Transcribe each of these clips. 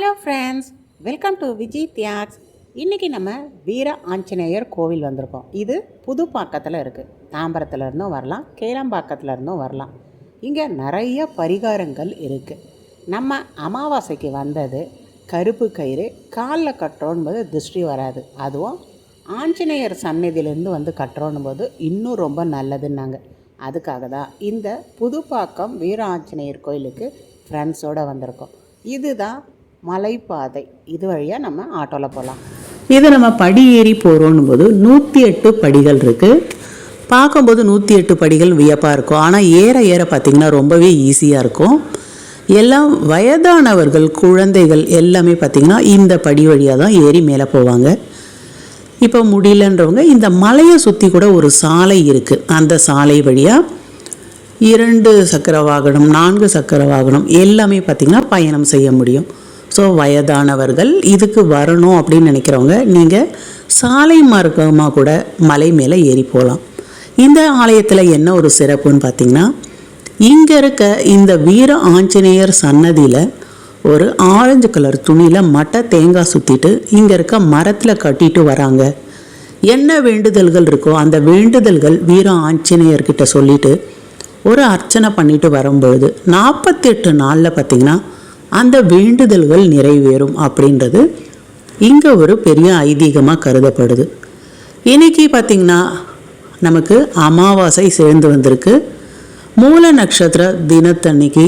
Hello friends, welcome to Vijay தியாக்ஸ். இன்றைக்கி நம்ம வீர ஆஞ்சநேயர் கோவில் வந்திருக்கோம். இது புதுப்பாக்கத்தில் இருக்குது. தாம்பரத்தில் இருந்தும் வரலாம், கேளம்பாக்கத்தில் இருந்தும் வரலாம். இங்கே நிறைய பரிகாரங்கள் இருக்குது. நம்ம அமாவாசைக்கு வந்தது கருப்பு கயிறு காலில் கட்டுறோன்போது திருஷ்டி வராது. அதுவும் ஆஞ்சநேயர் சந்நிதியிலேருந்து வந்து கட்டுறோன்னும் போது இன்னும் ரொம்ப நல்லதுன்னாங்க. அதுக்காக தான் இந்த புதுப்பாக்கம் வீர ஆஞ்சநேயர் கோயிலுக்கு ஃப்ரெண்ட்ஸோடு வந்திருக்கோம். இதுதான் மலைப்பாதை. இது வழியாக நம்ம ஆட்டோவில் போகலாம். இது நம்ம படி ஏறி போகிறோன்னும் போது 108 படிகள் இருக்குது. பார்க்கும்போது 108 படிகள் வியப்பாக இருக்கும். ஆனால் ஏற ஏற பார்த்திங்கன்னா ரொம்பவே ஈஸியாக இருக்கும். எல்லாம் வயதானவர்கள், குழந்தைகள் எல்லாமே பார்த்திங்கன்னா இந்த படி வழியாக தான் ஏறி மேலே போவாங்க. இப்போ முடியலன்றவங்க இந்த மலையை சுற்றி கூட ஒரு சாலை இருக்குது. அந்த சாலை வழியாக 2 சக்கர வாகனம், 4 சக்கர வாகனம் எல்லாமே பார்த்திங்கன்னா பயணம் செய்ய முடியும். ஸோ வயதானவர்கள் இதுக்கு வரணும் அப்படின்னு நினைக்கிறவங்க நீங்கள் சாலை மார்க்கமாக கூட மலை மேலே ஏறி போகலாம். இந்த ஆலயத்தில் என்ன ஒரு சிறப்புன்னு பார்த்திங்கன்னா, இங்கே இருக்க இந்த வீர ஆஞ்சநேயர் சன்னதியில் ஒரு ஆரஞ்சு கலர் துணியில் மட்டை தேங்காய் சுற்றிட்டு இங்கே இருக்க மரத்தில் கட்டிட்டு வராங்க. என்ன வேண்டுதல்கள் இருக்கோ அந்த வேண்டுதல்கள் வீர ஆஞ்சநேயர்கிட்ட சொல்லிவிட்டு ஒரு அர்ச்சனை பண்ணிட்டு வரும்பொழுது 48 நாளில் பார்த்திங்கன்னா அந்த வேண்டுதல்கள் நிறைவேறும் அப்படின்றது இங்கே ஒரு பெரிய ஐதீகமாக கருதப்படுது. இன்றைக்கி பார்த்திங்கன்னா நமக்கு அமாவாசை சேர்ந்து வந்திருக்கு. மூல நட்சத்திர தினத்தன்னைக்கு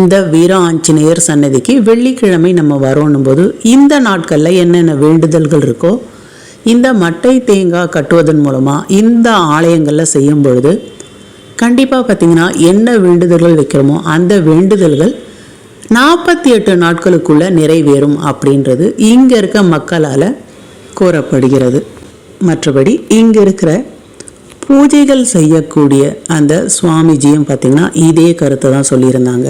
இந்த வீர ஆஞ்சநேயர் சன்னதிக்கு வெள்ளிக்கிழமை நம்ம வரோன்னும் போது இந்த நாட்களில் என்னென்ன வேண்டுதல்கள் இருக்கோ இந்த மட்டை தேங்காய் கட்டுவதன் மூலமாக இந்த ஆலயங்களில் செய்யும் பொழுது கண்டிப்பாக பார்த்திங்கன்னா என்ன வேண்டுதல்கள் வைக்கிறோமோ அந்த வேண்டுதல்கள் 48 நாட்களுக்குள்ளே நிறைவேறும் அப்படின்றது இங்கே இருக்க மக்களால் கூறப்படுகிறது. மற்றபடி இங்கே இருக்கிற பூஜைகள் செய்யக்கூடிய அந்த சுவாமிஜியும் பார்த்திங்கன்னா இதே கருத்தை தான் சொல்லியிருந்தாங்க.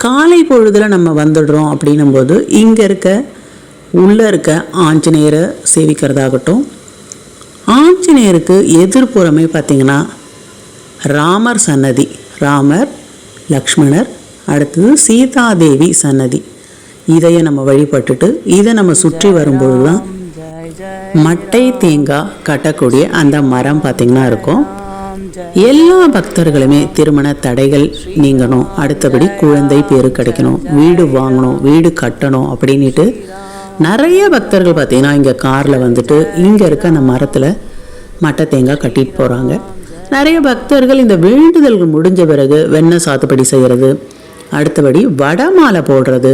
காலை பொழுதில் நம்ம வந்துடுறோம் அப்படின்னும் போது இங்கே உள்ளே இருக்க ஆஞ்சநேயரை சேவிக்கிறதாகட்டும், ஆஞ்சநேயருக்கு எதிர்ப்புறமே பார்த்திங்கன்னா ராமர் சன்னதி, ராமர், லக்ஷ்மணர், அடுத்தது சீதாதேவி சன்னதி. இதையை நம்ம வழிபட்டுட்டு இதை நம்ம சுற்றி வரும்பொழுது தான் மட்டை தேங்காய் கட்டக்கூடிய அந்த மரம் பார்த்திங்கன்னா இருக்கும். எல்லா பக்தர்களுமே திருமண தடைகள் நீங்கணும், அடுத்தபடி குழந்தை பேரு கிடைக்கணும், வீடு வாங்கணும், வீடு கட்டணும் அப்படின்ட்டு நிறைய பக்தர்கள் பார்த்திங்கன்னா இங்கே காரில் வந்துட்டு இங்கே இருக்க அந்த மரத்தில் மட்டை தேங்காய் கட்டிட்டு போகிறாங்க. நிறைய பக்தர்கள் இந்த வேண்டுதல்கள் முடிஞ்ச பிறகு வெண்ணெய் சாத்துப்படி செய்கிறது, அடுத்தபடி வடை மாலை போடுறது,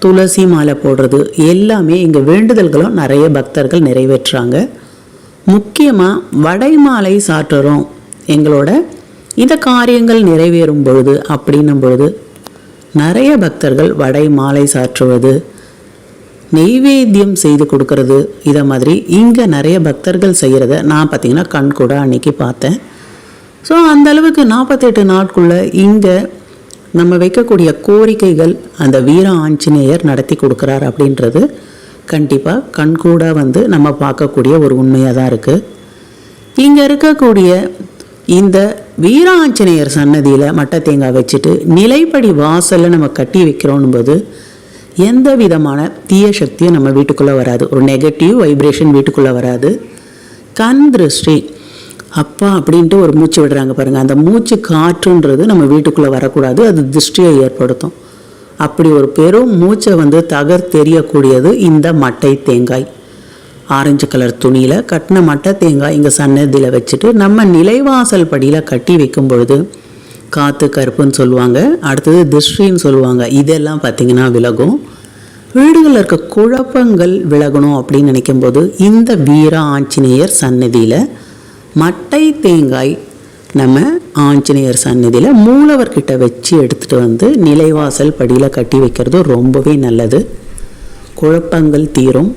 துளசி மாலை போடுறது எல்லாமே இங்கே வேண்டுதல்களும் நிறைய பக்தர்கள் நிறைவேற்றுறாங்க. முக்கியமாக வடை மாலை சாற்றுறோம் எங்களோட இந்த காரியங்கள் நிறைவேறும் பொழுது அப்படின்னும் பொழுது நிறைய பக்தர்கள் வடை மாலை சாற்றுவது, நெய்வேத்தியம் செய்து கொடுக்கறது, இதை மாதிரி இங்கே நிறைய பக்தர்கள் செய்கிறத நான் பார்த்திங்கன்னா கண் கூட அன்றைக்கி பார்த்தேன். ஸோ அந்தளவுக்கு 48 நாட்குள்ளே இங்கே நம்ம வைக்கக்கூடிய கோரிக்கைகள் அந்த வீர ஆஞ்சநேயர் நடத்தி கொடுக்குறார் அப்படின்றது கண்டிப்பாக கண்கூட வந்து நம்ம பார்க்கக்கூடிய ஒரு உண்மையாக தான் இருக்குது. இங்கே இருக்கக்கூடிய இந்த வீர ஆஞ்சநேயர் சன்னதியில் மட்டை தேங்காய் வச்சுட்டு நிலைப்படி வாசலில் நம்ம கட்டி வைக்கிறோன்னும் போது எந்த விதமான தீய சக்தியும் நம்ம வீட்டுக்குள்ளே வராது, ஒரு நெகட்டிவ் வைப்ரேஷன் வீட்டுக்குள்ளே வராது. கண் திருஷ்டி அப்பா அப்படின்ட்டு ஒரு மூச்சு விடுறாங்க பாருங்கள், அந்த மூச்சு காற்றுன்றது நம்ம வீட்டுக்குள்ளே வரக்கூடாது, அது திருஷ்டியை ஏற்படுத்தும். அப்படி ஒரு பெரும் மூச்சை வந்து தெரியக்கூடியது இந்த மட்டை தேங்காய். ஆரஞ்சு கலர் துணியில் கட்டின மட்டை தேங்காய் இங்கே சன்னதியில் வச்சுட்டு நம்ம நிலைவாசல் படியில் கட்டி வைக்கும் பொழுது காற்று கருப்புன்னு சொல்லுவாங்க, அடுத்தது திருஷ்டின்னு சொல்லுவாங்க. இதெல்லாம் பார்த்திங்கன்னா விலகும். வீடுகளில் இருக்க குழப்பங்கள் விலகணும் அப்படின்னு நினைக்கும்போது இந்த வீர ஆஞ்சநேயர் சன்னதியில் மட்டை தேங்காய் நம்ம ஆஞ்சநேயர் சன்னதியில் மூலவர்கிட்ட வச்சு எடுத்துகிட்டு வந்து நிலைவாசல் படியில் கட்டி வைக்கிறது ரொம்பவே நல்லது. குழப்பங்கள் தீரும்.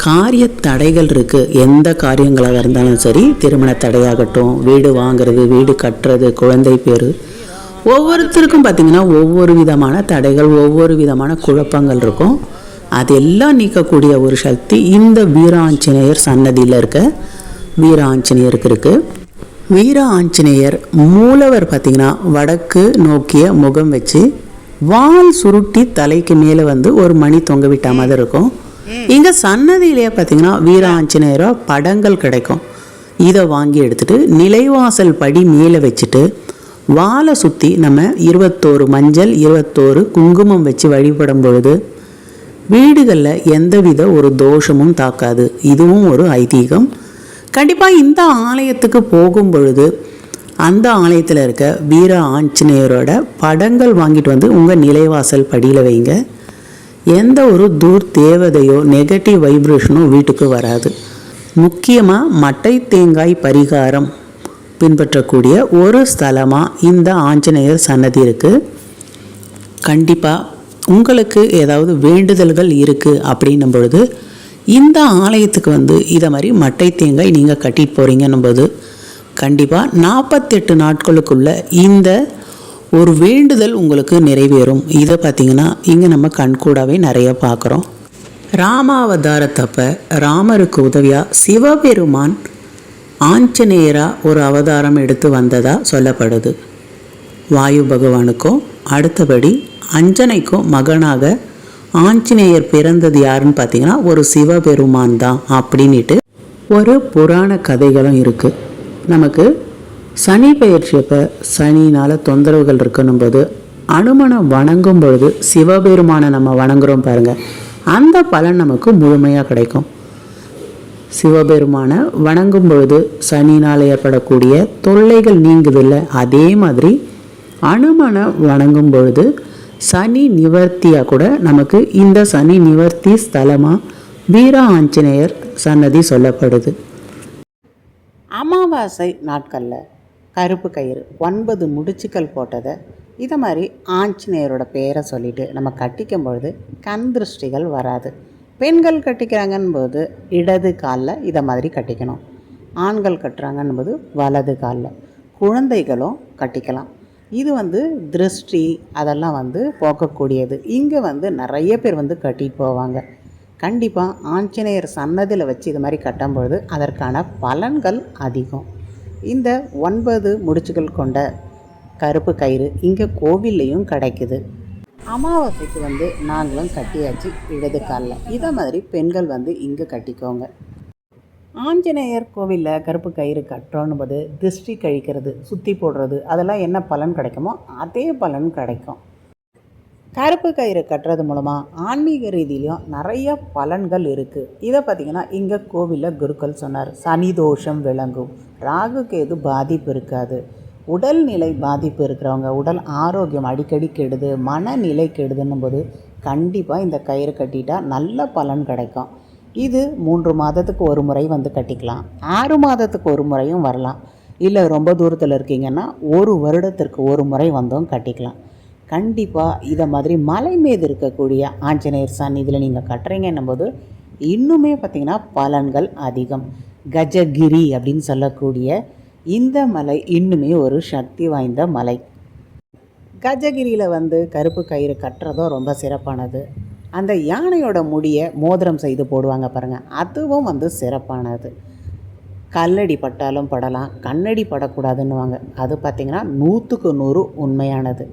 காரிய தடைகள் இருக்குது, எந்த காரியங்களாக இருந்தாலும் சரி, திருமண தடையாகட்டும், வீடு வாங்கிறது, வீடு கட்டுறது, குழந்தை பேர், ஒவ்வொருத்தருக்கும் பார்த்திங்கன்னா ஒவ்வொரு விதமான தடைகள், ஒவ்வொரு விதமான குழப்பங்கள் இருக்கும். அதெல்லாம் நீக்கக்கூடிய ஒரு சக்தி இந்த வீர ஆஞ்சநேயர் சன்னதியில் இருக்க வீர ஆஞ்சநேயருக்கு இருக்குது. வீர ஆஞ்சநேயர் மூலவர் பார்த்திங்கன்னா வடக்கு நோக்கிய முகம் வச்சு வால் சுருட்டி தலைக்கு மேலே வந்து ஒரு மணி தொங்க விட்ட மாதிரி இருக்கும். இங்கே சன்னதியிலேயே பார்த்தீங்கன்னா வீர ஆஞ்சநேயரோ படங்கள் கிடைக்கும். இதை வாங்கி எடுத்துகிட்டு நிலைவாசல் படி மேலே வச்சுட்டு வாலை சுற்றி நம்ம 21 மஞ்சள் 21 குங்குமம் வச்சு வழிபடும் பொழுது வீடுகளில் எந்தவித ஒரு தோஷமும் தாக்காது. இதுவும் ஒரு ஐதீகம். கண்டிப்பாக இந்த ஆலயத்துக்கு போகும் பொழுது அந்த ஆலயத்தில் இருக்க வீர ஆஞ்சநேயரோட படங்கள் வாங்கிட்டு வந்து உங்கள் நிலைவாசல் படியில் வைங்க. எந்த ஒரு தேவதையோ நெகட்டிவ் வைப்ரேஷனோ வீட்டுக்கு வராது. முக்கியமாக மட்டை தேங்காய் பரிகாரம் பின்பற்றக்கூடிய ஒரு ஸ்தலமாக இந்த ஆஞ்சநேயர் சன்னதி இருக்குது. கண்டிப்பாக உங்களுக்கு ஏதாவது வேண்டுதல்கள் இருக்குது அப்படின்னும் பொழுது இந்த ஆலயத்துக்கு வந்து இதை மாதிரி மட்டை தேங்காய் நீங்கள் கட்டிட்டு போகிறீங்கன்னும் போது கண்டிப்பாக 48 நாட்களுக்குள்ள இந்த ஒரு வேண்டுதல் உங்களுக்கு நிறைவேறும். இதை பார்த்திங்கன்னா இங்கே நம்ம கண்கூடாவே நிறைய பார்க்குறோம். ராமாவதாரத்தப்ப ராமருக்கு உதவியாக சிவபெருமான் ஆஞ்சநேயராக ஒரு அவதாரம் எடுத்து வந்ததாக சொல்லப்படுது. வாயு பகவானுக்கும் அடுத்தபடி அஞ்சனைக்கும் மகனாக ஆஞ்சநேயர் பிறந்தது யாருன்னு பார்த்தீங்கன்னா ஒரு சிவபெருமான் தான் அப்படின்ட்டு ஒரு புராண கதைகளும் இருக்குது. நமக்கு சனி பெயர்ச்சியப்போ சனினால் தொந்தரவுகள் இருக்கணும் போது அனுமனை வணங்கும் பொழுது சிவபெருமானை நம்ம வணங்குறோம் பாருங்கள், அந்த பலன் நமக்கு முழுமையாக கிடைக்கும். சிவபெருமானை வணங்கும் பொழுது சனினால் ஏற்படக்கூடிய தொல்லைகள் நீங்குதில்லை. அதே மாதிரி அனுமனை வணங்கும் பொழுது சனி நிவர்த்தியாக கூட நமக்கு இந்த சனி நிவர்த்தி ஸ்தலமாக வீர ஆஞ்சநேயர் சன்னதி சொல்லப்படுது. அமாவாசை நாட்களில் கருப்பு கயிறு 9 முடிச்சுக்கள் போட்டதை இதை மாதிரி ஆஞ்சநேயரோட பேரை சொல்லிவிட்டு நம்ம கட்டிக்கும் பொழுது கண் திருஷ்டிகள் வராது. பெண்கள் கட்டிக்கிறாங்கன்னு போது இடது காலில் இதை மாதிரி கட்டிக்கணும். ஆண்கள் கட்டுறாங்கன்னு போது வலது காலில். குழந்தைகளும் கட்டிக்கலாம். இது வந்து திருஷ்டி அதெல்லாம் வந்து போக்கக்கூடியது. இங்கே வந்து நிறைய பேர் வந்து கட்டிட்டு போவாங்க. கண்டிப்பாக ஆஞ்சநேயர் சன்னதியில் வச்சு இது மாதிரி கட்டும்பொழுது அதற்கான பலன்கள் அதிகம். இந்த 9 முடிச்சுகள் கொண்ட கருப்பு கயிறு இங்கே கோவில்லையும் கிடைக்குது. அமாவாசைக்கு வந்து நாங்களும் கட்டியாச்சு இடது காலில். இதை மாதிரி பெண்கள் வந்து இங்கே கட்டிக்கோங்க. ஆஞ்சநேயர் கோவிலில் கருப்பு கயிறு கட்டுறோன்னு போது திருஷ்டி கழிக்கிறது, சுற்றி போடுறது அதெல்லாம் என்ன பலன் கிடைக்குமோ அதே பலன் கிடைக்கும். கருப்பு கயிறு கட்டுறது மூலமாக ஆன்மீக ரீதியிலையும் நிறைய பலன்கள் இருக்குது. இதை பார்த்திங்கன்னா இங்கே கோவிலில் குருக்கள் சொன்னார், சனி தோஷம் விளங்கும், ராகு கேது பாதிப்பு இருக்காது, உடல்நிலை பாதிப்பு இருக்கிறவங்க உடல் ஆரோக்கியம் அடிக்கடி கெடுது, மனநிலை கெடுதுன்னும் போது கண்டிப்பாக இந்த கயிறு கட்டிட்டா நல்ல பலன் கிடைக்கும். இது 3 மாதத்துக்கு ஒரு முறை வந்து கட்டிக்கலாம், 6 மாதத்துக்கு ஒரு முறையும் வரலாம். இல்லை ரொம்ப தூரத்தில் இருக்கீங்கன்னா 1 வருடத்திற்கு ஒரு முறை வந்தும் கட்டிக்கலாம். கண்டிப்பாக இதை மாதிரி மலை மீது இருக்கக்கூடிய ஆஞ்சநேயர் சந்நிதியில் நீங்கள் கட்டுறீங்கன்னும் போது இன்னுமே பார்த்திங்கன்னா பலன்கள் அதிகம். கஜகிரி அப்படின்னு சொல்லக்கூடிய இந்த மலை இன்னுமே ஒரு சக்தி வாய்ந்த மலை. கஜகிரியில் வந்து கருப்பு கயிறு கட்டுறதும் ரொம்ப சிறப்பானது. அந்த யானையோட முடியை மோதிரம் செய்து போடுவாங்க பாருங்கள், அதுவும் வந்து சிறப்பானது. கல்லடி பட்டாலும் படலாம், கண்ணடி படக்கூடாதுன்னுவாங்க. அது பார்த்திங்கன்னா 100க்கு 100 உண்மையானது.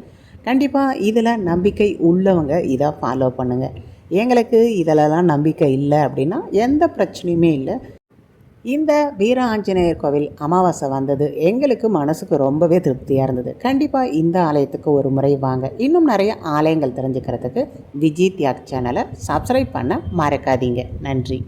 கண்டிப்பாக இதில் நம்பிக்கை உள்ளவங்க இதை ஃபாலோ பண்ணுங்கள். எங்களுக்கு இதிலலாம் நம்பிக்கை இல்லை அப்படின்னா எந்த பிரச்சனையுமே இல்லை. இந்த வீர ஆஞ்சநேயர் கோவில் அமாவாசை வந்தது எங்களுக்கு மனசுக்கு ரொம்பவே திருப்தியாக இருந்தது. கண்டிப்பாக இந்த ஆலயத்துக்கு ஒரு முறை வாங்க. இன்னும் நிறைய ஆலயங்கள் தெரிஞ்சுக்கிறதுக்கு விஜி தியாக் சேனலை சப்ஸ்கிரைப் பண்ண மறக்காதீங்க. நன்றி.